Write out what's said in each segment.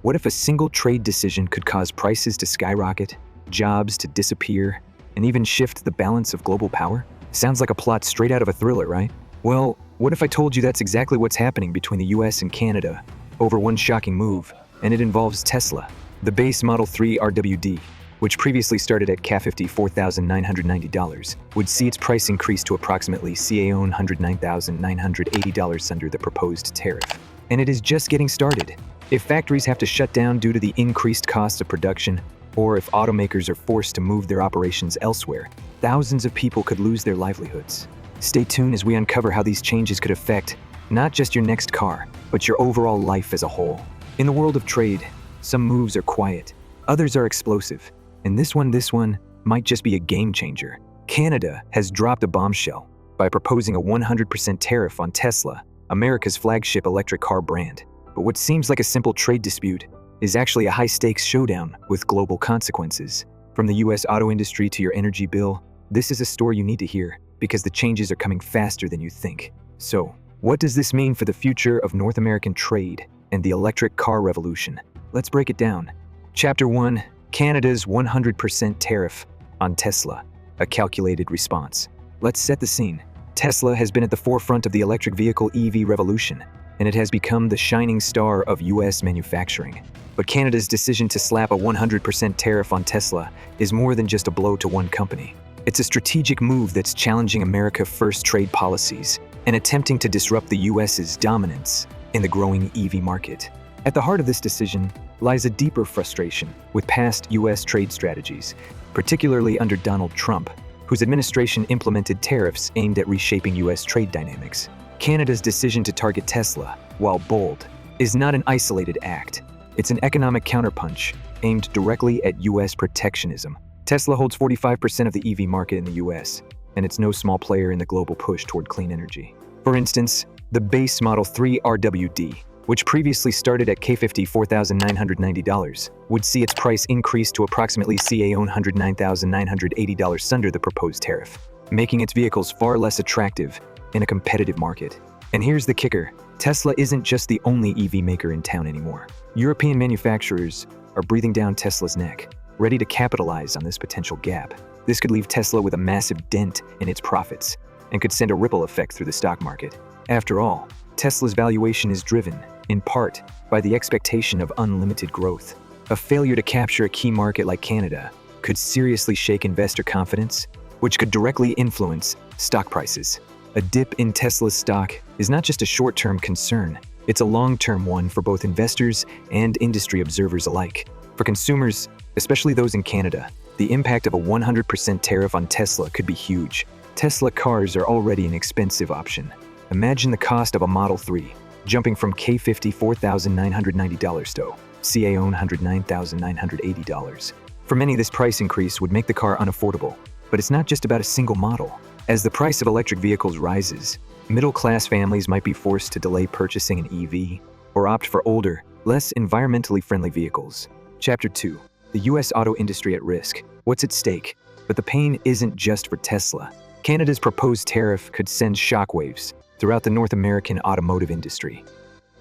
What if a single trade decision could cause prices to skyrocket, jobs to disappear, and even shift the balance of global power? Sounds like a plot straight out of a thriller, right? Well, what if I told you that's exactly what's happening between the US and Canada over one shocking move, and it involves Tesla. The base Model 3 RWD, which previously started at CAD $54,990, would see its price increase to approximately CAD $109,980 under the proposed tariff. And it is just getting started. If factories have to shut down due to the increased cost of production, or if automakers are forced to move their operations elsewhere, thousands of people could lose their livelihoods. Stay tuned as we uncover how these changes could affect not just your next car, but your overall life as a whole. In the world of trade, some moves are quiet, others are explosive, and this one might just be a game changer. Canada has dropped a bombshell by proposing a 100% tariff on Tesla, America's flagship electric car brand. But what seems like a simple trade dispute is actually a high-stakes showdown with global consequences. From the US auto industry to your energy bill, this is a story you need to hear because the changes are coming faster than you think. So, what does this mean for the future of North American trade and the electric car revolution? Let's break it down. Chapter 1, Canada's 100% tariff on Tesla, a calculated response. Let's set the scene. Tesla has been at the forefront of the electric vehicle EV revolution, and it has become the shining star of US manufacturing. But Canada's decision to slap a 100% tariff on Tesla is more than just a blow to one company. It's a strategic move that's challenging America First trade policies and attempting to disrupt the US's dominance in the growing EV market. At the heart of this decision lies a deeper frustration with past US trade strategies, particularly under Donald Trump, whose administration implemented tariffs aimed at reshaping US trade dynamics. Canada's decision to target Tesla, while bold, is not an isolated act. It's an economic counterpunch aimed directly at US protectionism. Tesla holds 45% of the EV market in the US, and it's no small player in the global push toward clean energy. For instance, the base Model 3 RWD, which previously started at CAD $54,990, would see its price increase to approximately CAD $109,980 under the proposed tariff, making its vehicles far less attractive in a competitive market. And here's the kicker. Tesla isn't just the only EV maker in town anymore. European manufacturers are breathing down Tesla's neck, ready to capitalize on this potential gap. This could leave Tesla with a massive dent in its profits and could send a ripple effect through the stock market. After all, Tesla's valuation is driven, in part, by the expectation of unlimited growth. A failure to capture a key market like Canada could seriously shake investor confidence, which could directly influence stock prices. A dip in Tesla's stock is not just a short-term concern, it's a long-term one for both investors and industry observers alike. For consumers, especially those in Canada, the impact of a 100% tariff on Tesla could be huge. Tesla cars are already an expensive option. Imagine the cost of a Model 3, jumping from CAD $54,990 to CAD $109,980. For many, this price increase would make the car unaffordable. But it's not just about a single model. As the price of electric vehicles rises, middle-class families might be forced to delay purchasing an EV or opt for older, less environmentally friendly vehicles. Chapter 2. The US auto industry at risk. What's at stake? But the pain isn't just for Tesla. Canada's proposed tariff could send shockwaves throughout the North American automotive industry.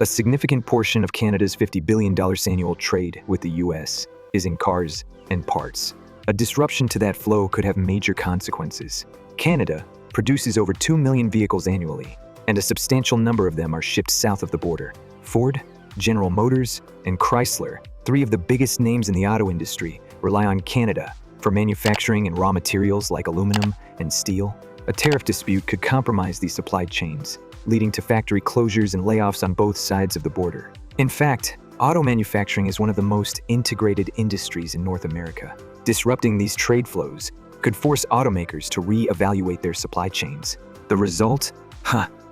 A significant portion of Canada's $50 billion annual trade with the US is in cars and parts. A disruption to that flow could have major consequences. Canada produces over 2 million vehicles annually, and a substantial number of them are shipped south of the border. Ford, General Motors, and Chrysler, three of the biggest names in the auto industry, rely on Canada for manufacturing and raw materials like aluminum and steel. A tariff dispute could compromise these supply chains, leading to factory closures and layoffs on both sides of the border. In fact, auto manufacturing is one of the most integrated industries in North America. Disrupting these trade flows could force automakers to re-evaluate their supply chains. The result?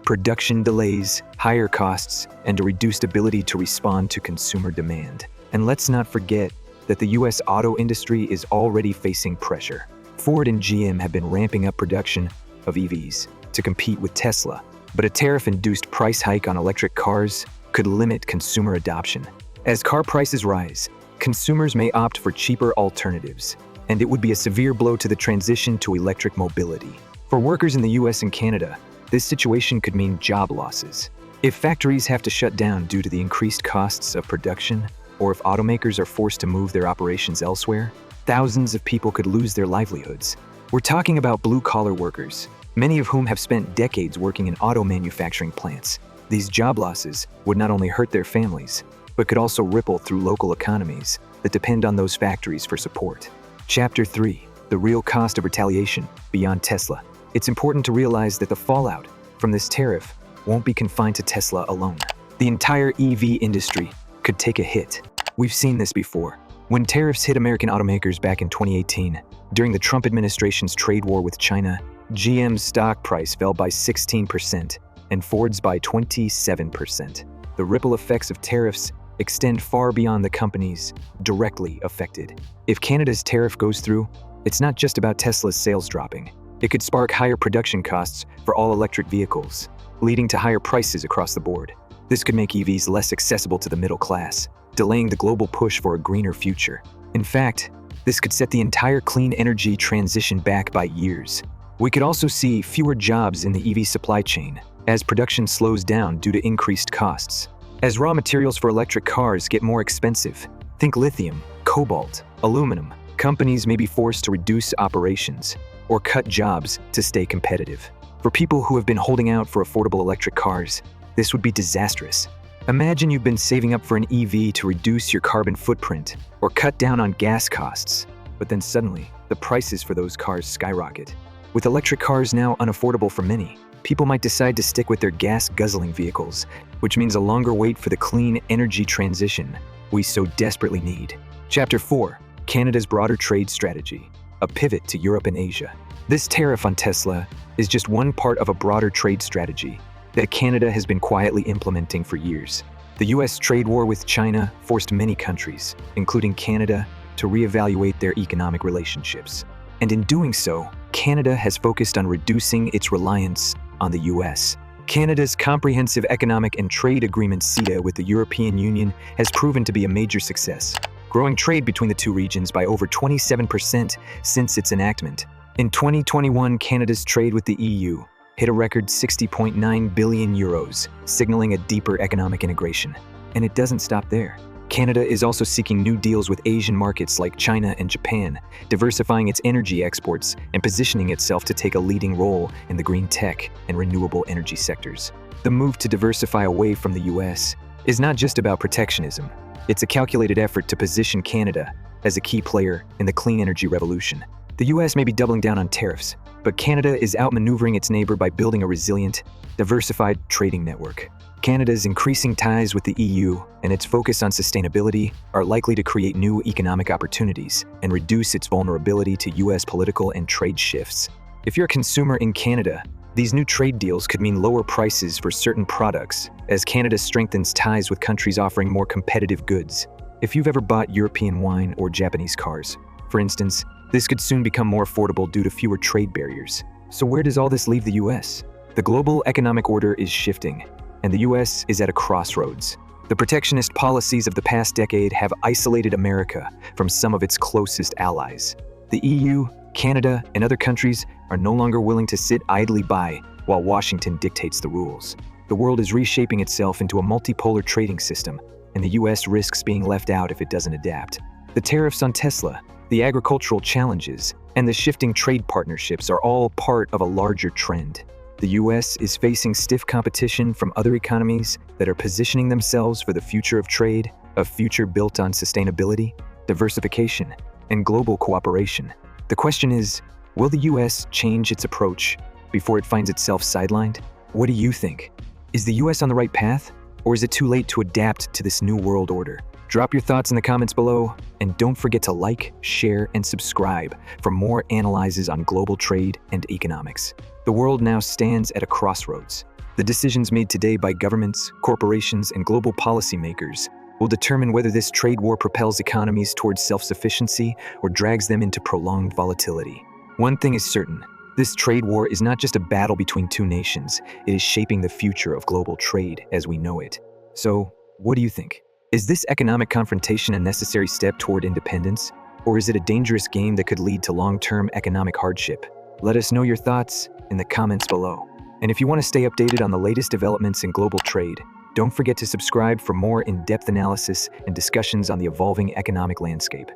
Production delays, higher costs, and a reduced ability to respond to consumer demand. And let's not forget that the US auto industry is already facing pressure. Ford and GM have been ramping up production of EVs to compete with Tesla, but a tariff-induced price hike on electric cars could limit consumer adoption. As car prices rise, consumers may opt for cheaper alternatives, and it would be a severe blow to the transition to electric mobility. For workers in the US and Canada, this situation could mean job losses. If factories have to shut down due to the increased costs of production, or if automakers are forced to move their operations elsewhere, thousands of people could lose their livelihoods. We're talking about blue-collar workers, many of whom have spent decades working in auto manufacturing plants. These job losses would not only hurt their families, but could also ripple through local economies that depend on those factories for support. Chapter 3. The real cost of retaliation beyond Tesla. It's important to realize that the fallout from this tariff won't be confined to Tesla alone. The entire EV industry could take a hit. We've seen this before. When tariffs hit American automakers back in 2018, during the Trump administration's trade war with China, GM's stock price fell by 16% and Ford's by 27%. The ripple effects of tariffs extend far beyond the companies directly affected. If Canada's tariff goes through, it's not just about Tesla's sales dropping. It could spark higher production costs for all electric vehicles, leading to higher prices across the board. This could make EVs less accessible to the middle class, delaying the global push for a greener future. In fact, this could set the entire clean energy transition back by years. We could also see fewer jobs in the EV supply chain as production slows down due to increased costs. As raw materials for electric cars get more expensive, think lithium, cobalt, aluminum, companies may be forced to reduce operations or cut jobs to stay competitive. For people who have been holding out for affordable electric cars, this would be disastrous. Imagine you've been saving up for an EV to reduce your carbon footprint or cut down on gas costs, but then suddenly, the prices for those cars skyrocket. With electric cars now unaffordable for many, people might decide to stick with their gas-guzzling vehicles, which means a longer wait for the clean energy transition we so desperately need. Chapter 4. Canada's broader trade strategy, a pivot to Europe and Asia. This tariff on Tesla is just one part of a broader trade strategy that Canada has been quietly implementing for years. The US trade war with China forced many countries, including Canada, to reevaluate their economic relationships. And in doing so, Canada has focused on reducing its reliance on the US. Canada's comprehensive economic and trade agreement CETA with the European Union has proven to be a major success, growing trade between the two regions by over 27% since its enactment. In 2021, Canada's trade with the EU hit a record 60.9 billion euros, signaling a deeper economic integration. And it doesn't stop there. Canada is also seeking new deals with Asian markets like China and Japan, diversifying its energy exports and positioning itself to take a leading role in the green tech and renewable energy sectors. The move to diversify away from the US is not just about protectionism. It's a calculated effort to position Canada as a key player in the clean energy revolution. The US may be doubling down on tariffs, but Canada is outmaneuvering its neighbor by building a resilient, diversified trading network. Canada's increasing ties with the EU and its focus on sustainability are likely to create new economic opportunities and reduce its vulnerability to US political and trade shifts. If you're a consumer in Canada, these new trade deals could mean lower prices for certain products as Canada strengthens ties with countries offering more competitive goods. If you've ever bought European wine or Japanese cars, for instance, this could soon become more affordable due to fewer trade barriers. So where does all this leave the US? The global economic order is shifting, and the US is at a crossroads. The protectionist policies of the past decade have isolated America from some of its closest allies. The EU, Canada, and other countries are no longer willing to sit idly by while Washington dictates the rules. The world is reshaping itself into a multipolar trading system, and the US risks being left out if it doesn't adapt. The tariffs on Tesla, the agricultural challenges, and the shifting trade partnerships are all part of a larger trend. The US is facing stiff competition from other economies that are positioning themselves for the future of trade, a future built on sustainability, diversification, and global cooperation. The question is, will the US change its approach before it finds itself sidelined? What do you think? Is the US on the right path, or is it too late to adapt to this new world order? Drop your thoughts in the comments below, and don't forget to like, share, and subscribe for more analyses on global trade and economics. The world now stands at a crossroads. The decisions made today by governments, corporations, and global policymakers will determine whether this trade war propels economies towards self-sufficiency or drags them into prolonged volatility. One thing is certain, this trade war is not just a battle between two nations, it is shaping the future of global trade as we know it. So, what do you think? Is this economic confrontation a necessary step toward independence, or is it a dangerous game that could lead to long-term economic hardship? Let us know your thoughts in the comments below. And if you want to stay updated on the latest developments in global trade, Don't forget to subscribe for more in-depth analysis and discussions on the evolving economic landscape.